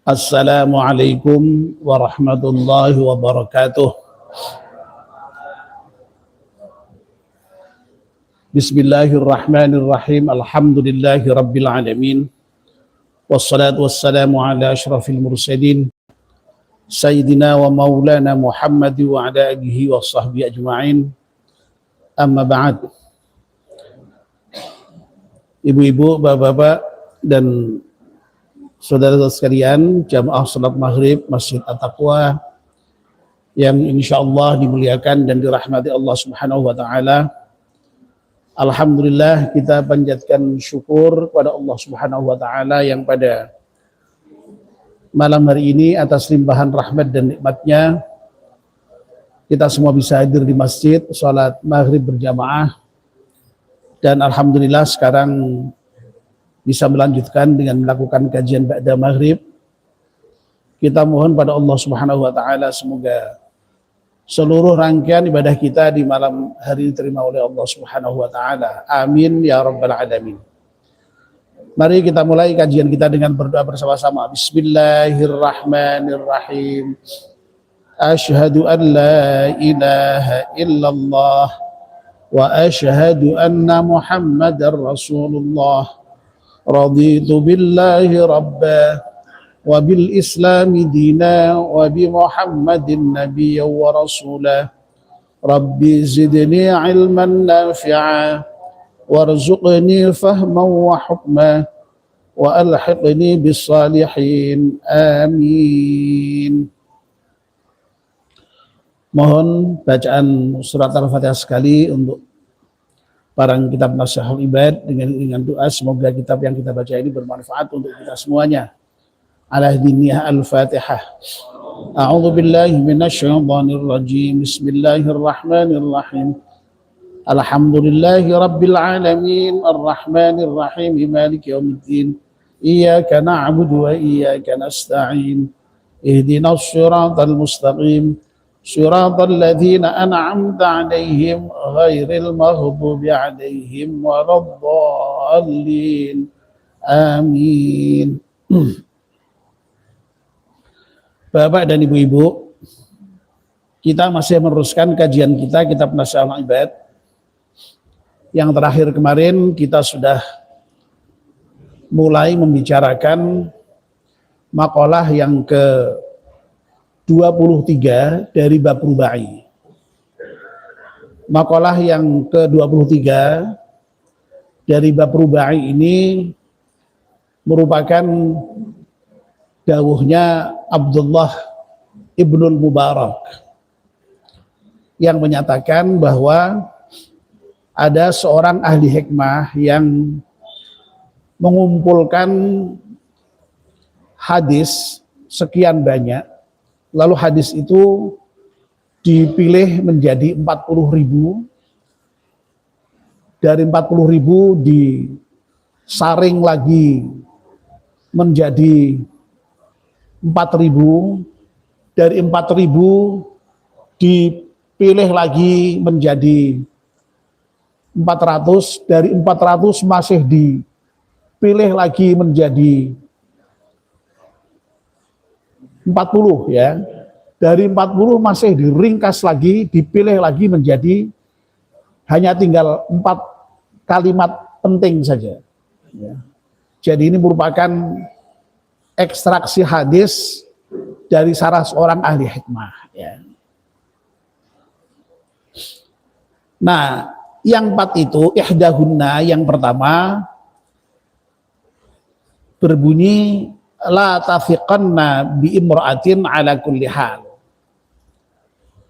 Assalamualaikum warahmatullahi wabarakatuh. Bismillahirrahmanirrahim. Alhamdulillahi rabbil alamin. Wassalatu wassalamu ala asyrafil mursalin Sayyidina wa maulana Muhammad wa ala alihi wa sahbihi ajma'in. Amma ba'd. Ibu-ibu, bapak-bapak, dan saudara-saudara sekalian, jamaah salat maghrib Masjid At-Taqwa yang insyaallah dimuliakan dan dirahmati Allah Subhanahu wa taala. Alhamdulillah, kita panjatkan syukur kepada Allah Subhanahu wa taala yang pada malam hari ini atas limpahan rahmat dan nikmatnya kita semua bisa hadir di masjid salat maghrib berjamaah, dan alhamdulillah sekarang bisa melanjutkan dengan melakukan kajian ba'da maghrib. Kita mohon pada Allah Subhanahu wa taala semoga seluruh rangkaian ibadah kita di malam hari diterima oleh Allah Subhanahu wa taala. Amin ya rabbal alamin. Mari kita mulai kajian kita dengan berdoa bersama-sama. Bismillahirrahmanirrahim. Asyhadu an la ilaha illallah wa asyhadu anna Muhammadar Rasulullah. Raditu billahi rabba wa bil islami dina wa bi Muhammadin nabiyya wa rasula. Rabbi zidni ilman nafi'a warzuqni fahman wa hukma wa alhiqni bis salihin. Amin. Mohon bacaan surat Al-Fatihah sekali untuk barang kitab Nasihatul Ibad dengan doa semoga kitab yang kita baca ini bermanfaat untuk kita semuanya. Ala diniyah Al-Fatihah. A'udzu billahi minasyaitonir rajim. Bismillahirrahmanirrahim. Alhamdulillahi rabbil alamin arrahmanir rahim maliki yaumiddin. Iyyaka na'budu wa iyyaka nasta'in. Ihdinas siratal mustaqim. صراط الذين أنعمت عليهم غير المغضوب عليهم ولا الضالين. Amin. Bapak dan ibu-ibu, kita masih meneruskan kajian kita kitab Nasihatul Ibad. Yang terakhir kemarin kita sudah mulai membicarakan makalah yang ke 23 dari bab rubai. Makalah yang ke-23 dari bab rubai ini merupakan dawuhnya Abdullah Ibnul Mubarak yang menyatakan bahwa ada seorang ahli hikmah yang mengumpulkan hadis sekian banyak. Lalu hadis itu dipilih menjadi 40.000. Dari 40.000 disaring lagi menjadi 4.000. Dari 4.000 dipilih lagi menjadi 400. Dari 400 masih dipilih lagi menjadi 40 ya. Dari 40 masih diringkas lagi, dipilih lagi menjadi hanya tinggal 4 kalimat penting saja. Ya. Jadi ini merupakan ekstraksi hadis dari salah seorang ahli hikmah. Ya. Nah, yang 4 itu, ihdahunna yang pertama berbunyi la tafiqanna bi imra'atin ala kulli hal.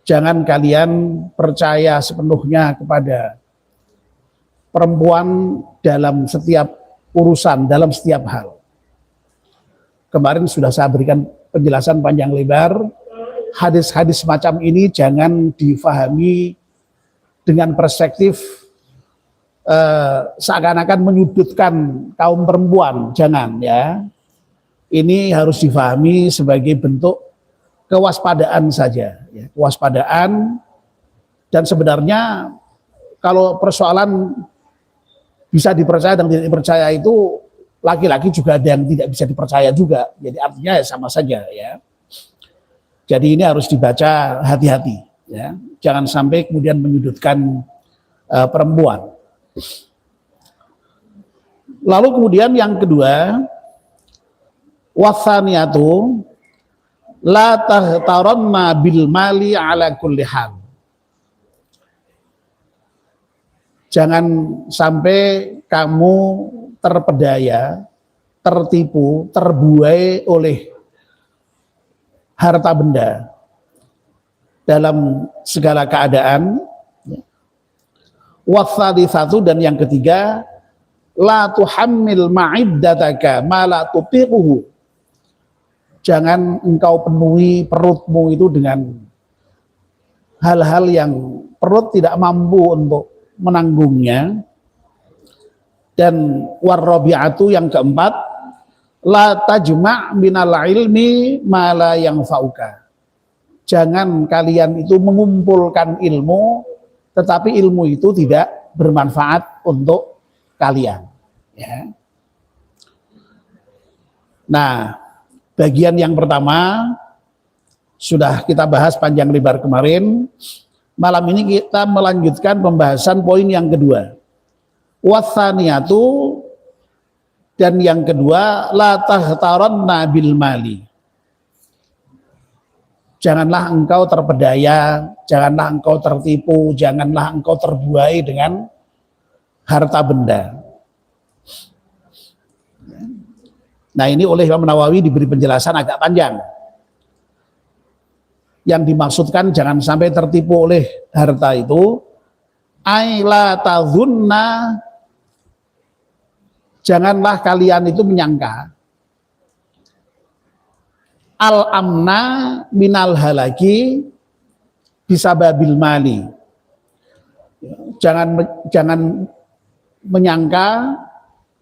Jangan kalian percaya sepenuhnya kepada perempuan dalam setiap urusan, dalam setiap hal. Kemarin sudah saya berikan penjelasan panjang lebar. Hadis-hadis semacam ini jangan difahami dengan perspektif seakan-akan menyudutkan kaum perempuan, jangan ya. Ini harus difahami sebagai bentuk kewaspadaan saja, ya, kewaspadaan. Dan sebenarnya kalau persoalan bisa dipercaya dan tidak dipercaya itu laki-laki juga ada yang tidak bisa dipercaya juga. Jadi artinya ya sama saja ya. Jadi ini harus dibaca hati-hati ya. Jangan sampai kemudian menyudutkan perempuan. Lalu kemudian yang kedua, wasaniyatu la tahtaranna bil mali ala kulli hal. Jangan sampai kamu terpedaya, tertipu, terbuai oleh harta benda dalam segala keadaan. Wasalisatu, dan yang ketiga, la tuhammil ma'iddataka ma la tutiquhu. Jangan engkau penuhi perutmu itu dengan hal-hal yang perut tidak mampu untuk menanggungnya. Dan warrabi'atu, yang keempat, la tajma' minal ilmi ma la yanfa'uka. Jangan kalian itu mengumpulkan ilmu tetapi ilmu itu tidak bermanfaat untuk kalian ya. Nah, bagian yang pertama sudah kita bahas panjang lebar kemarin. Malam ini kita melanjutkan pembahasan poin yang kedua. Wasaniyatu, dan yang kedua, la tahtaranna bil mali. Janganlah engkau terpedaya, janganlah engkau tertipu, janganlah engkau terbuai dengan harta benda. Nah, ini oleh Imam Nawawi diberi penjelasan agak panjang. Yang dimaksudkan jangan sampai tertipu oleh harta itu, ai la tazunna, janganlah kalian itu menyangka al-amna minal halaki bisababil mali. Jangan menyangka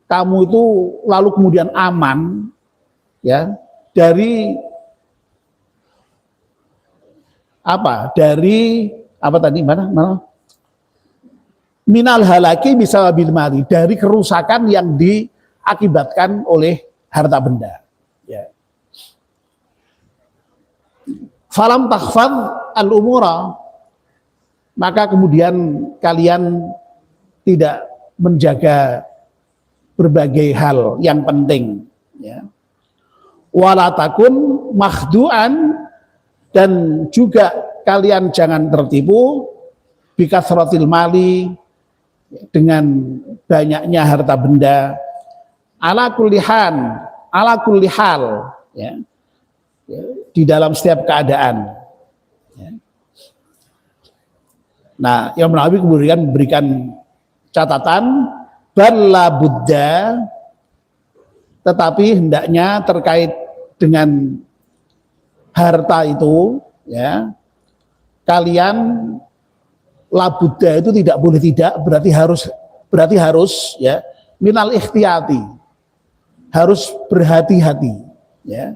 kamu itu lalu kemudian aman ya dari apa? Dari apa tadi? Mana? Minal halaki bisababil mali, dari kerusakan yang diakibatkan oleh harta benda. Ya. Falam takhfad al-umura, maka kemudian kalian tidak menjaga berbagai hal yang penting ya. Wala takun makhdu'an, dan juga kalian jangan tertipu bikasratil mali, dengan banyaknya harta benda, ala kulli hal ya. Di dalam setiap keadaan ya. Nah, Imam Nawawi kemudian memberikan catatan balla buddha, tetapi hendaknya terkait dengan harta itu ya, kalian la buddha itu tidak boleh tidak, berarti harus ya minal ikhtiyati, harus berhati-hati ya.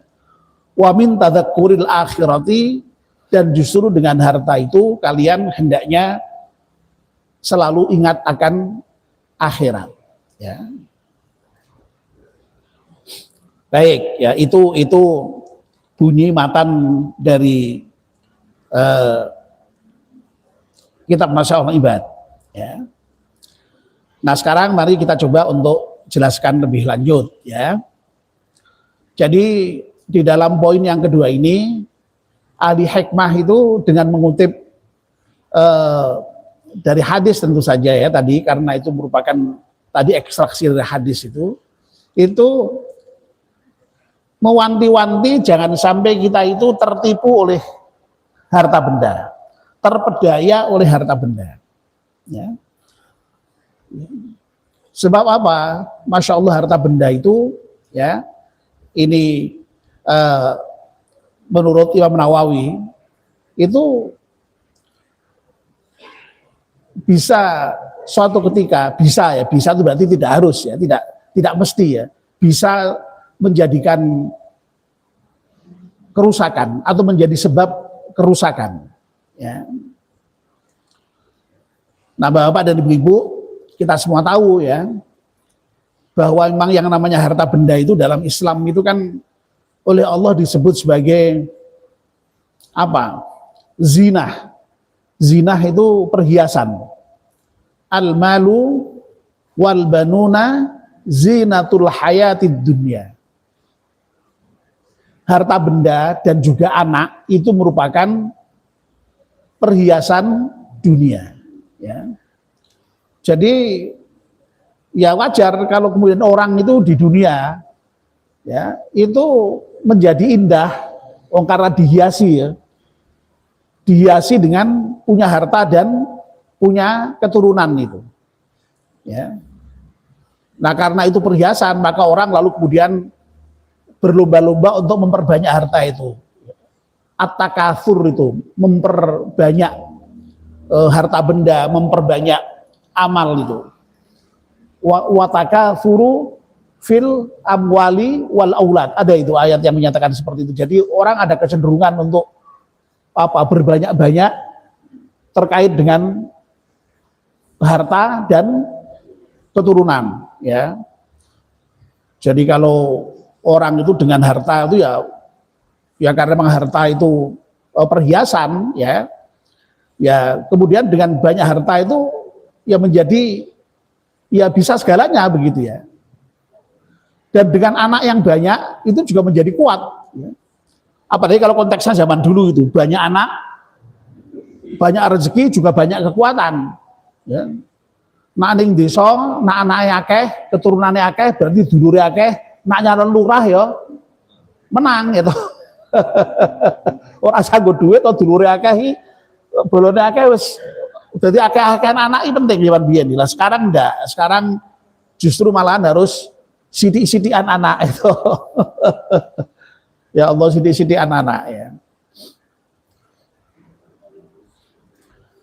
Wa min tadzakuril akhirati, dan justru dengan harta itu kalian hendaknya selalu ingat akan akhirat ya. Baik ya, itu bunyi matan dari kitab Masyaallah Ibad ya. Nah, sekarang mari kita coba untuk jelaskan lebih lanjut ya. Jadi di dalam poin yang kedua ini, ahli hikmah itu dengan mengutip dari hadis tentu saja ya tadi, karena itu merupakan tadi ekstraksi dari hadis itu mewanti-wanti jangan sampai kita itu tertipu oleh harta benda, terpedaya oleh harta benda ya. Sebab apa? Masya Allah, harta benda itu ya, ini menurut Imam Nawawi itu bisa suatu ketika, bisa itu berarti tidak harus ya, tidak mesti ya, bisa menjadikan kerusakan atau menjadi sebab kerusakan ya. Nah, Bapak dan Ibu-ibu, kita semua tahu ya bahwa memang yang namanya harta benda itu dalam Islam itu kan oleh Allah disebut sebagai apa? Zinah. Zinah itu perhiasan. Al-malu wal banuna zinatul hayatid dunya. Harta benda dan juga anak itu merupakan perhiasan dunia. Ya. Jadi ya wajar kalau kemudian orang itu di dunia ya itu menjadi indah, karena dihiasi ya, dihiasi dengan punya harta dan punya keturunan itu. Ya. Nah karena itu perhiasan maka orang lalu kemudian berlomba-lomba untuk memperbanyak harta itu. At-takatsur itu memperbanyak harta benda, memperbanyak amal itu. Wa takatsuru fil amwali wal aulad. Ada itu ayat yang menyatakan seperti itu. Jadi orang ada kecenderungan untuk berbanyak-banyak terkait dengan harta dan keturunan, ya. Jadi kalau orang itu dengan harta itu ya karena memang harta itu perhiasan, ya kemudian dengan banyak harta itu ya menjadi ya bisa segalanya begitu ya. Dan dengan anak yang banyak itu juga menjadi kuat. Ya. Apalagi kalau konteksnya zaman dulu itu banyak anak, banyak rezeki juga banyak kekuatan. Ya. Nak ning desa, nak anake akeh, keturunane akeh, berarti dulure akeh, nak nyalon lurah ya menang gitu. Ora sanggo duit to dulure akeh, bolone akeh wis dadi akeh-akehan anak iki penting zaman biyen. Lah sekarang enggak, sekarang justru malahan harus sidik-sidikan anak itu. Ya Allah, sidik-sidikan anak ya.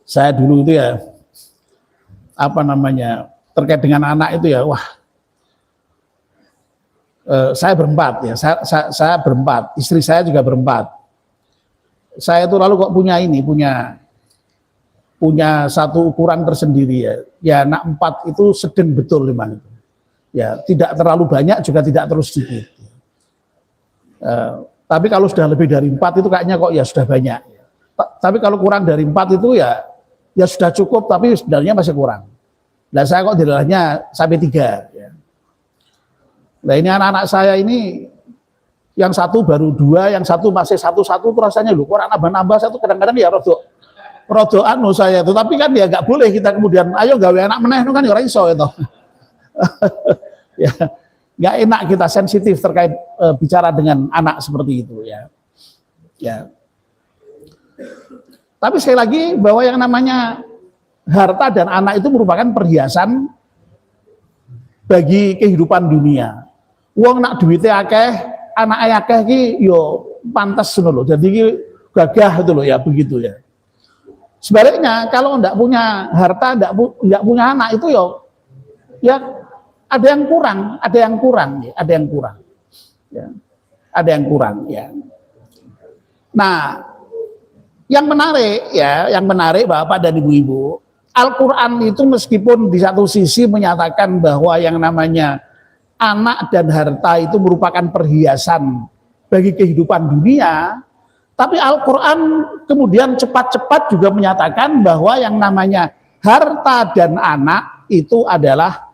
Saya dulu itu ya terkait dengan anak itu ya, wah, saya berempat ya, saya berempat, istri saya juga berempat. Saya itu lalu kok punya satu ukuran tersendiri ya anak 4 itu sedang betul memang itu. Ya tidak terlalu banyak juga tidak terus sedikit. Tapi kalau sudah lebih dari 4 itu kayaknya kok ya sudah banyak. Tapi kalau kurang dari 4 itu ya sudah cukup tapi sebenarnya masih kurang. Nah saya kok dilahnya sampai 3 ya. Nah ini anak-anak saya ini yang satu baru 2, yang satu masih 1 tuh rasanya kok nambah-nambah satu kadang-kadang ya rodok anu saya itu, tapi kan ya nggak boleh kita kemudian ayo gawe anak meneh itu kan ya ora iso itu. Ya nggak enak kita sensitif terkait bicara dengan anak seperti itu ya. Ya. Tapi sekali lagi bahwa yang namanya harta dan anak itu merupakan perhiasan bagi kehidupan dunia. Wong nak duitnya akeh, anak akeh ki yo pantas ngono lho. Jadi ki gagah itu loh ya begitu ya. Sebaliknya kalau enggak punya harta, enggak punya anak itu ya ada yang kurang ya, ada yang kurang. Ya. Ada yang kurang ya. Nah, yang menarik Bapak dan Ibu-ibu, Al-Qur'an itu meskipun di satu sisi menyatakan bahwa yang namanya anak dan harta itu merupakan perhiasan bagi kehidupan dunia, tapi Al-Quran kemudian cepat-cepat juga menyatakan bahwa yang namanya harta dan anak itu adalah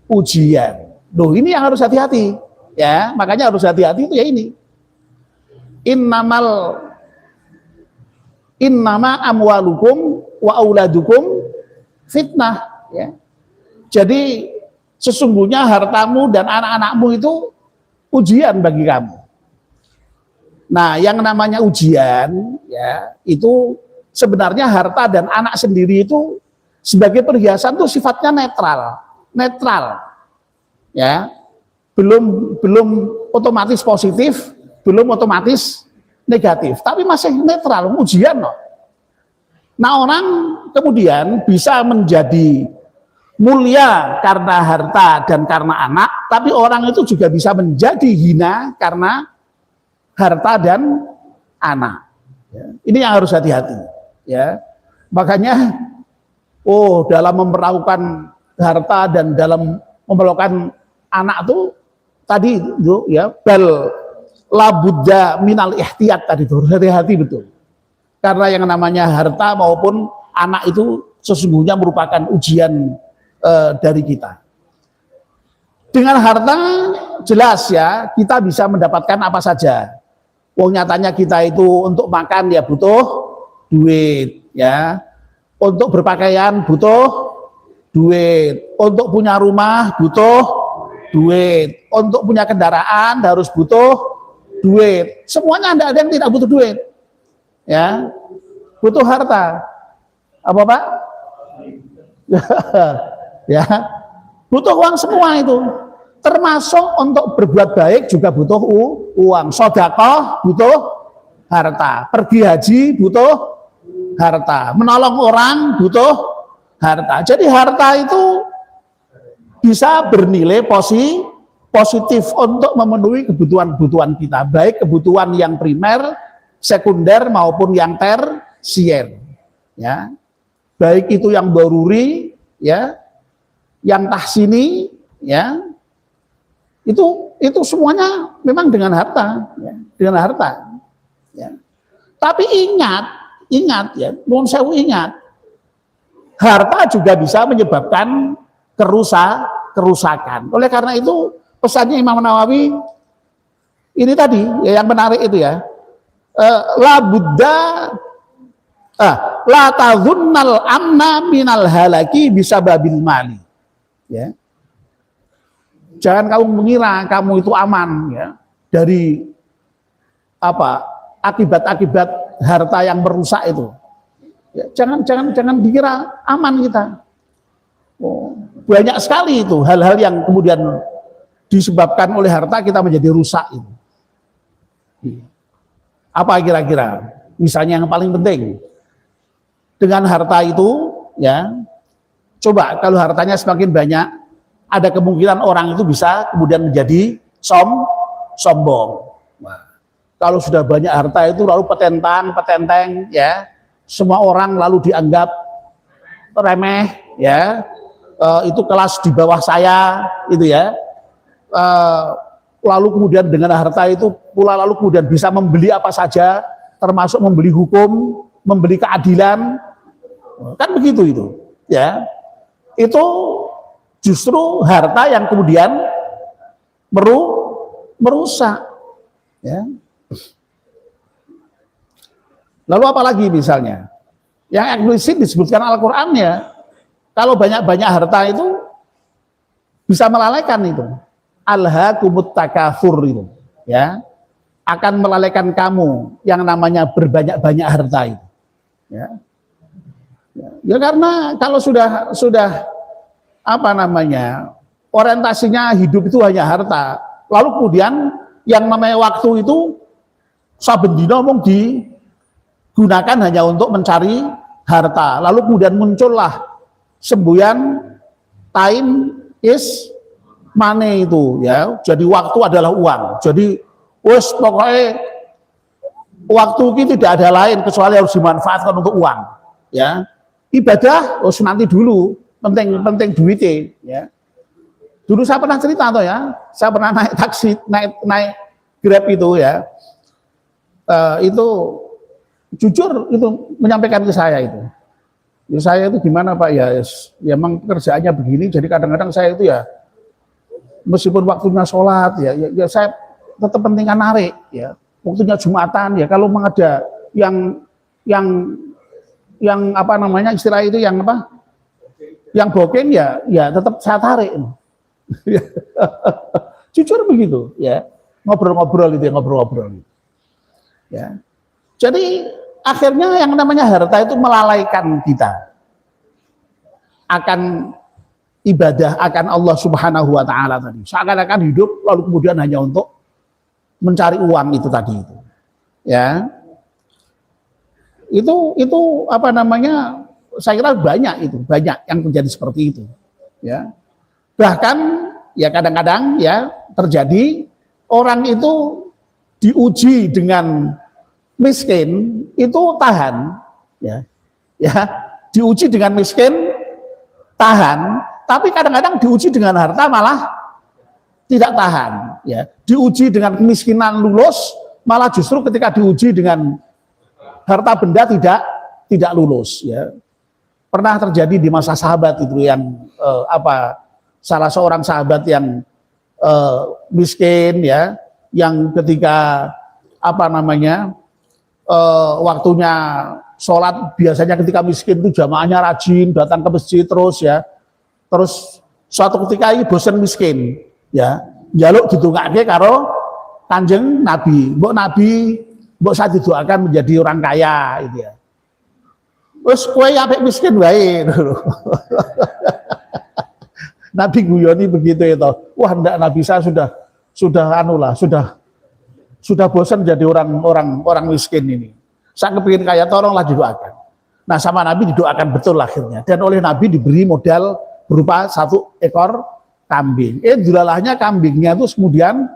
ujian. Loh ini yang harus hati-hati ya, makanya harus hati-hati itu ya ini. Innama amwalukum wa auladukum fitnah ya. Jadi sesungguhnya hartamu dan anak-anakmu itu ujian bagi kamu. Nah, yang namanya ujian ya, itu sebenarnya harta dan anak sendiri itu sebagai perhiasan itu sifatnya netral. Ya. Belum otomatis positif, belum otomatis negatif, tapi masih netral, ujian loh. Nah, orang kemudian bisa menjadi mulia karena harta dan karena anak, tapi orang itu juga bisa menjadi hina karena harta dan anak. Ya. Ini yang harus hati-hati. Ya. Makanya, dalam memperlakukan harta dan dalam memerlukan anak tuh tadi itu ya bal labudda minal ihtiyat tadi itu hati-hati betul. Karena yang namanya harta maupun anak itu sesungguhnya merupakan ujian dari kita. Dengan harta jelas ya kita bisa mendapatkan apa saja. Wong nyatanya kita itu untuk makan ya butuh duit ya. Untuk berpakaian butuh duit. Untuk punya rumah butuh duit. Untuk punya kendaraan harus butuh duit. Semuanya ada yang tidak butuh duit. Ya. Butuh harta. Apa Pak? Ya. Butuh uang semua itu. Termasuk untuk berbuat baik juga butuh uang. Sedekah butuh harta. Pergi haji butuh harta. Menolong orang butuh harta. Jadi harta itu bisa bernilai positif untuk memenuhi kebutuhan-kebutuhan kita. Baik kebutuhan yang primer, sekunder maupun yang tersier. Ya. Baik itu yang daruri, ya, yang tahsini, ya. Itu semuanya memang dengan harta, ya, dengan harta. Ya. Tapi ingat ya, nuwun sewu ingat, harta juga bisa menyebabkan kerusakan. Oleh karena itu pesannya Imam Nawawi ini tadi ya, yang menarik itu ya, la buddha la tadhunnal amna minal halaki bisa babil mali. Ya. Jangan kamu mengira kamu itu aman ya dari apa akibat-akibat harta yang merusak itu. Ya, jangan dikira aman kita. Oh, banyak sekali itu hal-hal yang kemudian disebabkan oleh harta kita menjadi rusak itu. Apa kira-kira? Misalnya yang paling penting dengan harta itu ya, coba kalau hartanya semakin banyak, ada kemungkinan orang itu bisa kemudian menjadi sombong. Nah, kalau sudah banyak harta itu lalu petenteng ya, semua orang lalu dianggap remeh ya, itu kelas di bawah saya itu ya. Lalu kemudian dengan harta itu pula lalu kemudian bisa membeli apa saja, termasuk membeli hukum, membeli keadilan, kan begitu itu ya. Itu justru harta yang kemudian merusak ya. Lalu apalagi misalnya yang eksplisit disebutkan Al-Qur'an ya, kalau banyak-banyak harta itu bisa melalaikan itu. Alhaakumut takatsur itu ya, akan melalaikan kamu yang namanya berbanyak-banyak harta itu ya. Ya karena kalau sudah apa namanya orientasinya hidup itu hanya harta, lalu kemudian yang namanya waktu itu saben dina mung digunakan hanya untuk mencari harta, lalu kemudian muncullah semboyan time is money itu ya, jadi waktu adalah uang, jadi wes pokoknya waktu ini tidak ada lain kecuali harus dimanfaatkan untuk uang ya. Ibadah harus nanti dulu, penting duitnya ya. Dulu saya pernah cerita toh ya, saya pernah naik taksi, naik Grab itu ya, itu jujur itu menyampaikan ke saya itu, ya saya itu gimana Pak ya, ya emang pekerjaannya begini, jadi kadang-kadang saya itu ya meskipun waktunya sholat ya saya tetap pentingkan narik ya, waktunya Jumatan ya, kalau memang ada yang apa namanya istilah itu yang apa, yang booking ya tetap saya tarik. Jujur begitu ya, ngobrol-ngobrol itu ya. Jadi akhirnya yang namanya harta itu melalaikan kita akan ibadah, akan Allah Subhanahu wa taala tadi. Seakan-akan hidup lalu kemudian hanya untuk mencari uang itu tadi itu. Ya. Itu apa namanya? Saya kira banyak yang terjadi seperti itu. Ya. Bahkan ya kadang-kadang ya terjadi orang itu diuji dengan miskin itu tahan ya. Ya, diuji dengan miskin tahan, Tapi kadang-kadang diuji dengan harta malah tidak tahan, ya. Diuji dengan kemiskinan lulus, malah justru ketika diuji dengan harta benda tidak lulus, ya. Pernah terjadi di masa sahabat itu yang salah seorang sahabat yang miskin, ya, yang ketika waktunya sholat biasanya ketika miskin itu jamaahnya rajin datang ke masjid terus, ya. Terus suatu ketika ini bosan miskin, ya, njaluk didongake karo Kanjeng Nabi, mbok saya didoakan menjadi orang kaya gitu, ya. Wes kowe apik miskin wae. Nabi guyoni begitu itu. Wah, ndak, Nabi saya sudah bosan jadi orang miskin ini. Saya kepingin kaya, tolonglah didoakan. Nah, sama Nabi didoakan betul akhirnya. Dan oleh Nabi diberi modal berupa 1 ekor kambing. Dulalahnya kambingnya itu kemudian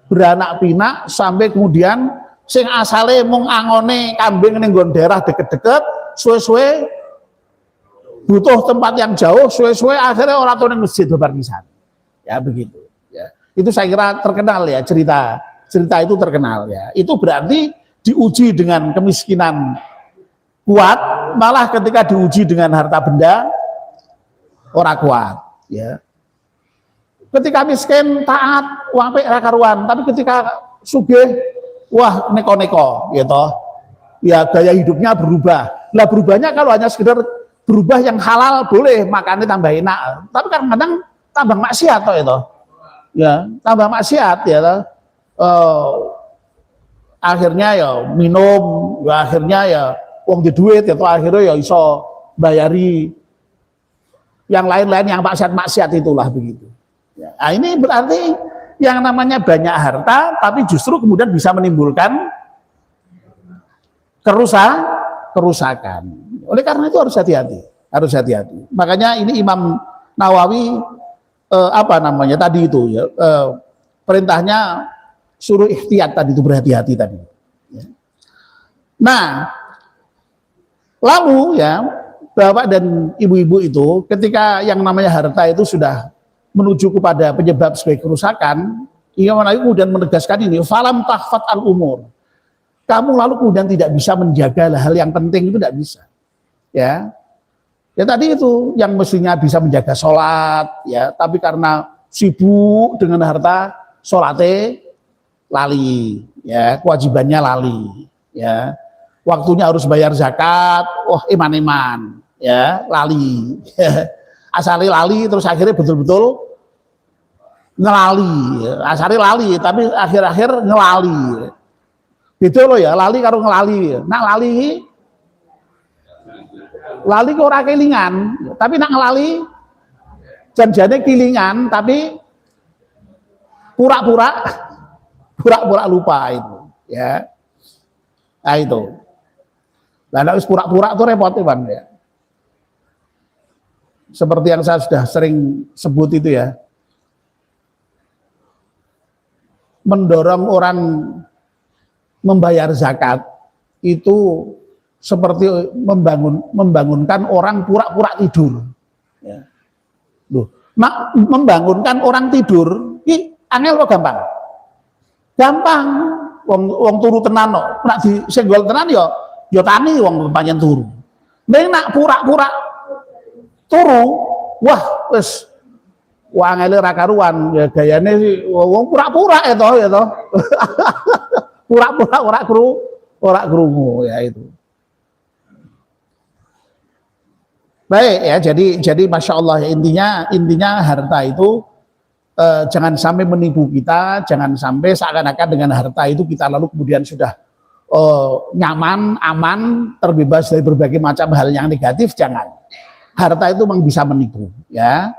beranak pinak sampai kemudian sing asale mung angone kambing ning nggon daerah deket-deket, suwe-suwe butuh tempat yang jauh, suwe-suwe akhirnya orang tua ning masjid babar pisan. Ya begitu, ya. Itu saya kira terkenal, ya, cerita itu terkenal, ya. Itu berarti diuji dengan kemiskinan kuat, malah ketika diuji dengan harta benda orang kuat, ya. Ketika miskin taat, apik ra karuan, tapi ketika sugih, wah neko-neko, gitu. Ya gaya hidupnya berubah. Lah berubahnya kalau hanya sekedar berubah yang halal boleh, makannya tambah enak. Tapi kadang-kadang tambah maksiat toh itu. Ya, tambah maksiat, ya toh. Akhirnya ya minum, ya akhirnya ya uang di duit, ya toh, akhirnya ya iso bayari yang lain-lain yang maksiat-maksiat itulah begitu. Ya, nah ini berarti yang namanya banyak harta, tapi justru kemudian bisa menimbulkan kerusakan. Oleh karena itu harus hati-hati. Makanya ini Imam Nawawi tadi itu, ya, perintahnya suruh ihtiyat tadi itu, berhati-hati tadi. Ya. Nah, lalu, ya, Bapak dan Ibu-ibu itu ketika yang namanya harta itu sudah menuju kepada penyebab sebagai kerusakan, Imam Nawawi kemudian menegaskan ini, falam tahfat al umur. Kamu lalu kemudian tidak bisa menjaga hal yang penting itu, tidak bisa. Ya. Ya tadi itu yang mestinya bisa menjaga sholat, ya, tapi karena sibuk dengan harta, sholatnya lali, ya, kewajibannya lali, ya. Waktunya harus bayar zakat, iman-iman, ya, lali. Asalnya lali terus akhirnya betul-betul ngelali, ya. Asalnya lali tapi akhir-akhir ngelali. Gitu loh, ya, lali karo ngelali. Nak lali kok ora kelingan, tapi nak ngelali janjane kilingan tapi pura-pura lupa itu, ya. Nah itu. Lah nek wis pura-pura itu repot, Bang, ya. Seperti yang saya sudah sering sebut itu, ya. Mendorong orang membayar zakat itu seperti membangunkan orang pura-pura tidur. Ya. Loh, membangunkan orang tidur, angel kok gampang. Gampang, wong turu tenan kok. Nek disenggol tenan ya tani wong pancen turu. Nek nak pura-pura turu, wah wis angele ra karuan, ya gayane wong pura-pura ya toh. Pura-pura ora krungu, ya itu. Baik, ya, jadi Masya Allah, ya, intinya harta itu jangan sampai menipu kita, jangan sampai seakan-akan dengan harta itu kita lalu kemudian sudah nyaman, aman, terbebas dari berbagai macam hal yang negatif. Jangan. Harta itu memang bisa menipu, ya.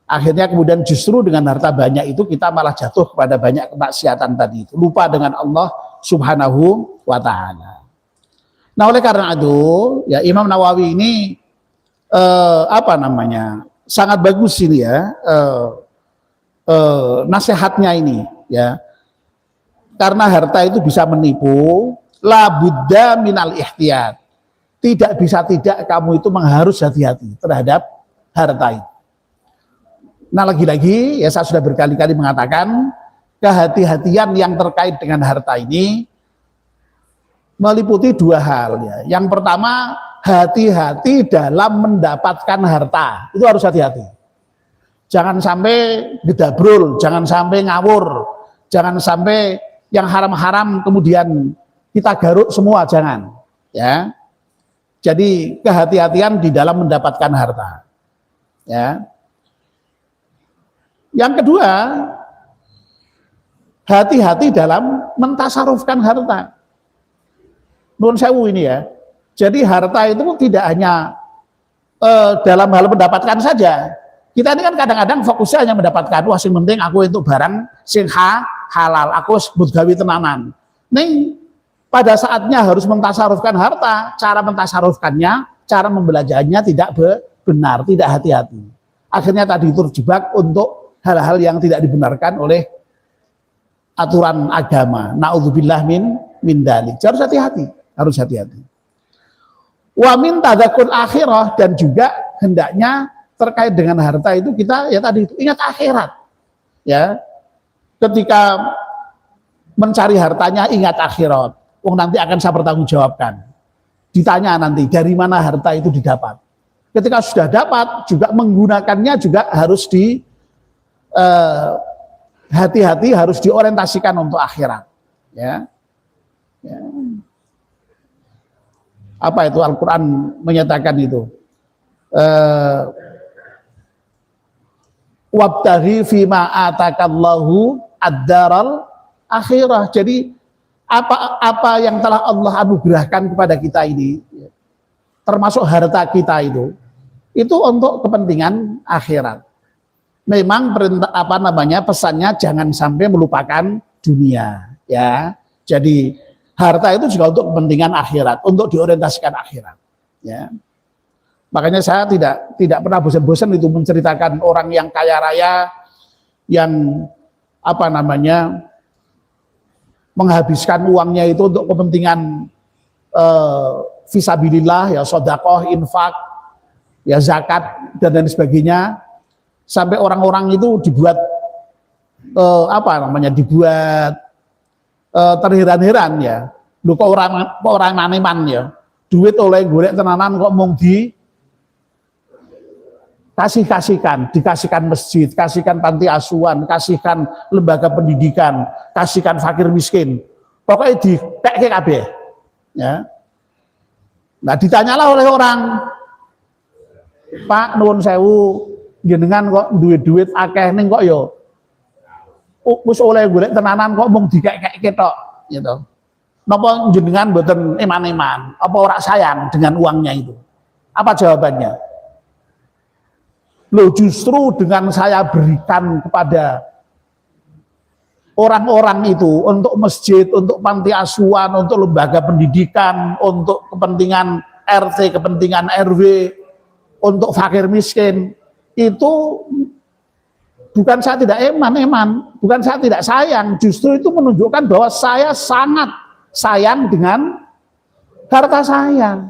Akhirnya kemudian justru dengan harta banyak itu kita malah jatuh kepada banyak kemaksiatan tadi itu, lupa dengan Allah Subhanahu wa ta'ala. Nah, oleh karena itu, ya, Imam Nawawi ini sangat bagus ini, ya, nasihatnya ini, ya. Karena harta itu bisa menipu, la budda minal ihtiyat. Tidak bisa tidak kamu itu harus hati-hati terhadap harta itu. Nah lagi-lagi ya saya sudah berkali-kali mengatakan kehati-hatian yang terkait dengan harta ini meliputi dua hal ya. Yang pertama, hati-hati dalam mendapatkan harta. Itu harus hati-hati. Jangan sampai gedabrul, jangan sampai ngawur, jangan sampai yang haram-haram kemudian kita garuk semua, jangan. Ya. Jadi kehati-hatian di dalam mendapatkan harta. Ya. Yang kedua, hati-hati dalam mentasarufkan harta. Nuwun sewu ini ya. Jadi harta itu tidak hanya dalam hal mendapatkan saja. Kita ini kan kadang-kadang fokusnya hanya mendapatkan, wah sing penting aku untuk barang sing halal, aku sebut gawe tenanan. Nih pada saatnya harus mentasarufkan harta, cara mentasarufkannya, cara membelanjanya tidak benar, tidak hati-hati. Akhirnya tadi terjebak untuk hal-hal yang tidak dibenarkan oleh aturan agama. Na'udzubillah min dalik. Harus hati-hati, harus hati-hati. Wa min tadzakkur akhirah, dan juga hendaknya terkait dengan harta itu kita ya tadi itu ingat akhirat. Ya. Ketika mencari hartanya ingat akhirat. Wong nanti akan saya pertanggungjawabkan. Ditanya nanti dari mana harta itu didapat. Ketika sudah dapat juga menggunakannya juga harus hati-hati, harus diorientasikan untuk akhirat. Ya. Ya. Apa itu Al-Quran menyatakan itu? Wabtaghi fima atakallahu ad-daral akhirah. Jadi apa yang telah Allah anugerahkan kepada kita ini, termasuk harta kita itu untuk kepentingan akhirat. Memang pesannya jangan sampai melupakan dunia, ya. Jadi harta itu juga untuk kepentingan akhirat, untuk diorientasikan akhirat, ya. Makanya saya tidak pernah bosan-bosan itu menceritakan orang yang kaya raya yang menghabiskan uangnya itu untuk kepentingan fisabilillah, ya sedekah, infak, ya zakat dan lain sebagainya, sampai orang-orang itu dibuat dibuat terheran-heran ya. Lu kok orang maniman ya, duit oleh golek tenanan kok mung dikasihkan masjid, kasihkan panti asuhan, kasihkan lembaga pendidikan, kasihkan fakir miskin. Pokoknya dipeke kabeh. Ya. Nah, ditanyalah oleh orang, Pak nuwun sewu, jenengan kok duit-duit akeh ning kok ya wis oleh golek tenanan kok mung dikek-kek tok, gitu. Napa jenengan mboten eman-eman, apa ora sayang dengan uangnya itu? Apa jawabannya? Loh, justru dengan saya berikan kepada orang-orang itu untuk masjid, untuk panti asuhan, untuk lembaga pendidikan, untuk kepentingan RT, kepentingan RW, untuk fakir miskin, itu bukan saya tidak eman-eman, bukan saya tidak sayang, justru itu menunjukkan bahwa saya sangat sayang dengan harta saya.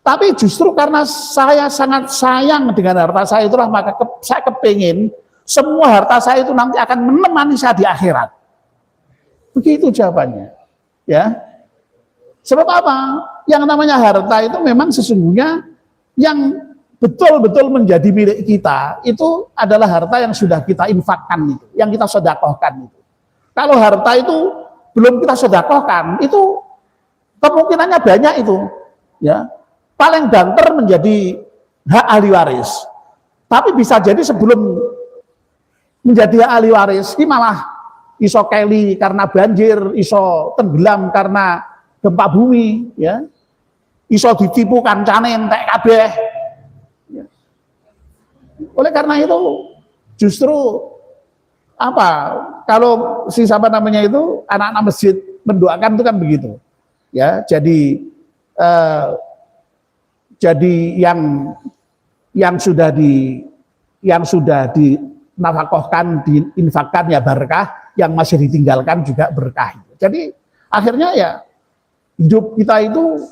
Tapi justru karena saya sangat sayang dengan harta saya itulah maka saya kepingin semua harta saya itu nanti akan menemani saya di akhirat. Begitu jawabannya. Ya. Sebab apa? Yang namanya harta itu memang sesungguhnya yang betul-betul menjadi milik kita itu adalah harta yang sudah kita infakkan itu, yang kita sedekahkan itu. Kalau harta itu belum kita sedekahkan, itu kemungkinannya banyak itu, ya. Paling banter menjadi hak ahli waris. Tapi bisa jadi sebelum menjadi hak ahli waris, ini malah iso keli karena banjir, iso tenggelam karena gempa bumi, ya. Iso ditipu kancane entek kabeh. Ya. Oleh karena itu justru kalau anak-anak masjid mendoakan itu kan begitu. Ya, jadi yang sudah dinafkahkan, diinfakkan ya berkah, yang masih ditinggalkan juga berkah. Jadi akhirnya ya hidup kita itu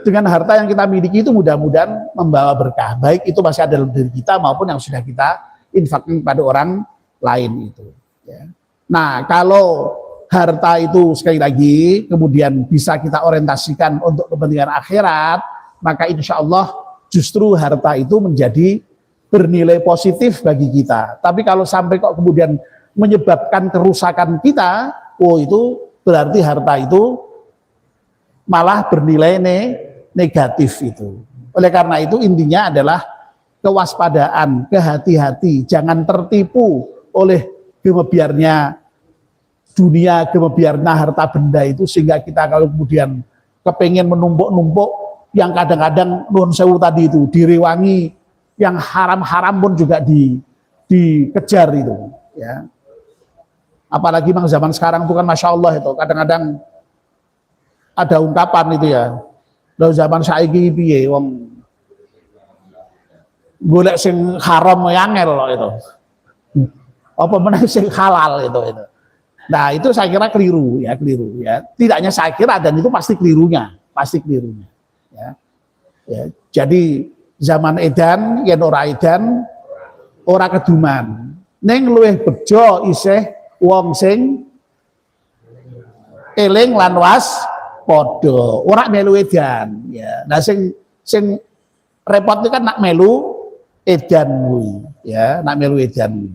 dengan harta yang kita miliki itu mudah-mudahan membawa berkah, baik itu masih ada dalam diri kita maupun yang sudah kita infakkan pada orang lain itu. Ya. Nah, kalau harta itu sekali lagi kemudian bisa kita orientasikan untuk kepentingan akhirat, maka insya Allah justru harta itu menjadi bernilai positif bagi kita. Tapi kalau sampai kok kemudian menyebabkan kerusakan kita, oh itu berarti harta itu malah bernilai negatif itu. Oleh karena itu intinya adalah kewaspadaan, kehati-hati, jangan tertipu oleh gemebiarnya dunia, gemebiarnya harta benda itu, sehingga kita kalau kemudian kepengen menumpuk-numpuk yang kadang-kadang nun sewu tadi itu direwangi, yang haram-haram pun juga dikejar itu, ya. Apalagi memang zaman sekarang itu kan masya Allah itu kadang-kadang ada ungkapan itu ya, dari zaman saiki piye wong golek sing haram yangel loh itu, apa meneh sing halal itu. Nah itu saya kira keliru ya, Tidak hanya saya kira, dan itu pasti kelirunya, ya. Ya. Jadi zaman edan, yen ora edan, ora keduman. Ning luwih bejo isih wong sing eling lan waspada, ora melu edan. Ya. Nah sing repot itu kan nak melu edan kuwi, ya, nak melu edan.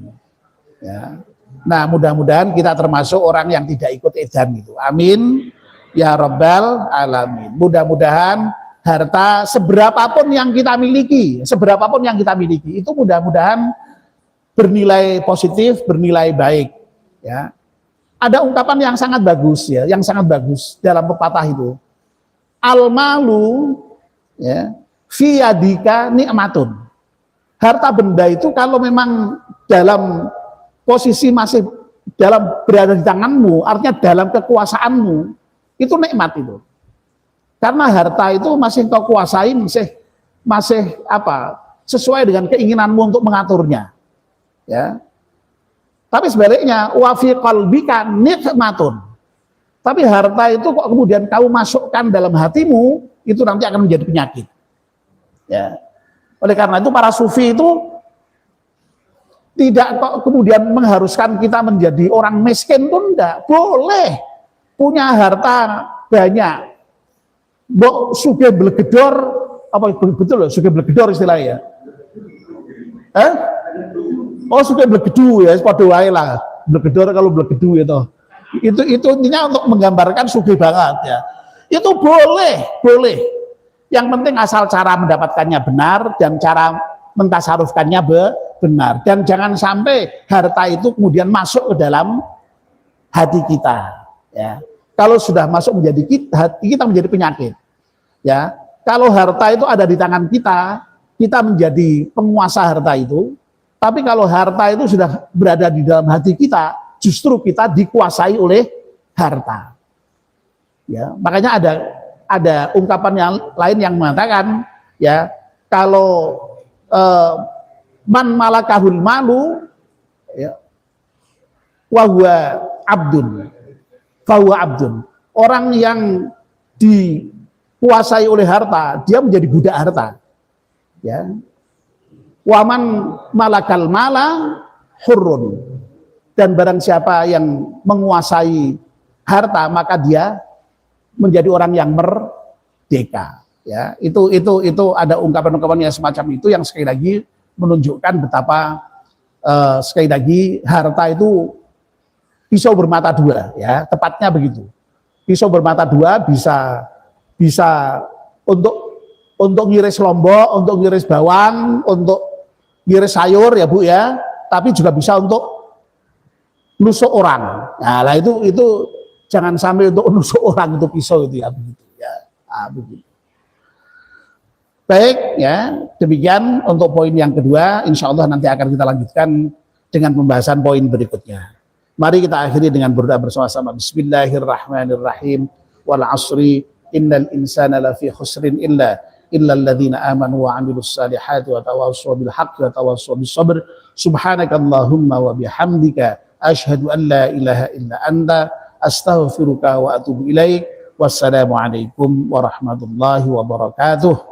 Ya. Nah, mudah-mudahan kita termasuk orang yang tidak ikut edan itu. Amin ya rabbal alamin. Mudah-mudahan harta seberapapun yang kita miliki, itu mudah-mudahan bernilai positif, bernilai baik, ya. Ada ungkapan yang sangat bagus ya, dalam pepatah itu. Al-malu ya, fi yadika nikmatun. Harta benda itu kalau memang dalam posisi masih berada di tanganmu, artinya dalam kekuasaanmu, itu nikmat itu. Karena harta itu masih kau kuasai, masih sesuai dengan keinginanmu untuk mengaturnya. Ya. Tapi sebaliknya, wa fi qalbika nikmatun. Tapi harta itu kok kemudian kau masukkan dalam hatimu, itu nanti akan menjadi penyakit. Ya. Oleh karena itu para sufi itu tidak kok kemudian mengharuskan kita menjadi orang miskin pun enggak. Boleh punya harta banyak. Mbok sugih blegedor, apa betul loh sugih blegedor istilahnya. Oh sugih blegedu ya, padha wae lah. Blegedor kalau blegedu itu. Itu intinya untuk menggambarkan sugih banget ya. Itu boleh. Yang penting asal cara mendapatkannya benar dan cara mentasarufkannya benar, dan jangan sampai harta itu kemudian masuk ke dalam hati kita, ya. Kalau sudah masuk menjadi hati kita menjadi penyakit, ya. Kalau harta itu ada di tangan kita menjadi penguasa harta itu. Tapi kalau harta itu sudah berada di dalam hati kita, justru kita dikuasai oleh harta, ya. Makanya ada ungkapan yang lain yang mengatakan, ya, kalau man malakahul malu ya, wa huwa abdun. Orang yang dikuasai oleh harta, dia menjadi budak harta. Ya. Waman malakal mala hurrun. Dan barang siapa yang menguasai harta, maka dia menjadi orang yang merdeka. Ya, itu ada ungkapan-ungkapan yang semacam itu yang sekali lagi menunjukkan betapa sekali lagi harta itu pisau bermata dua, ya, tepatnya begitu. Pisau bermata dua bisa untuk ngiris lombok, untuk ngiris bawang, untuk ngiris sayur ya Bu ya, tapi juga bisa untuk nusuk orang. Nah, itu jangan sampai untuk nusuk orang itu pisau itu ya begitu ya. Nah, begitu. Baik ya, demikian untuk poin yang kedua. Insya Allah nanti akan kita lanjutkan dengan pembahasan poin berikutnya. Mari kita akhiri dengan berdoa bersama-sama. Bismillahirrahmanirrahim. Wal asri innal insana lafi khusrin illa alladzina amanu wa amilus salihati wa tawassaw bil haqqi wa tawassaw bis sabr. Subhanakallahumma wa bihamdika asyhadu an la ilaha illa anta astaghfiruka wa atubu ilaik. Wassalamualaikum warahmatullahi wabarakatuh.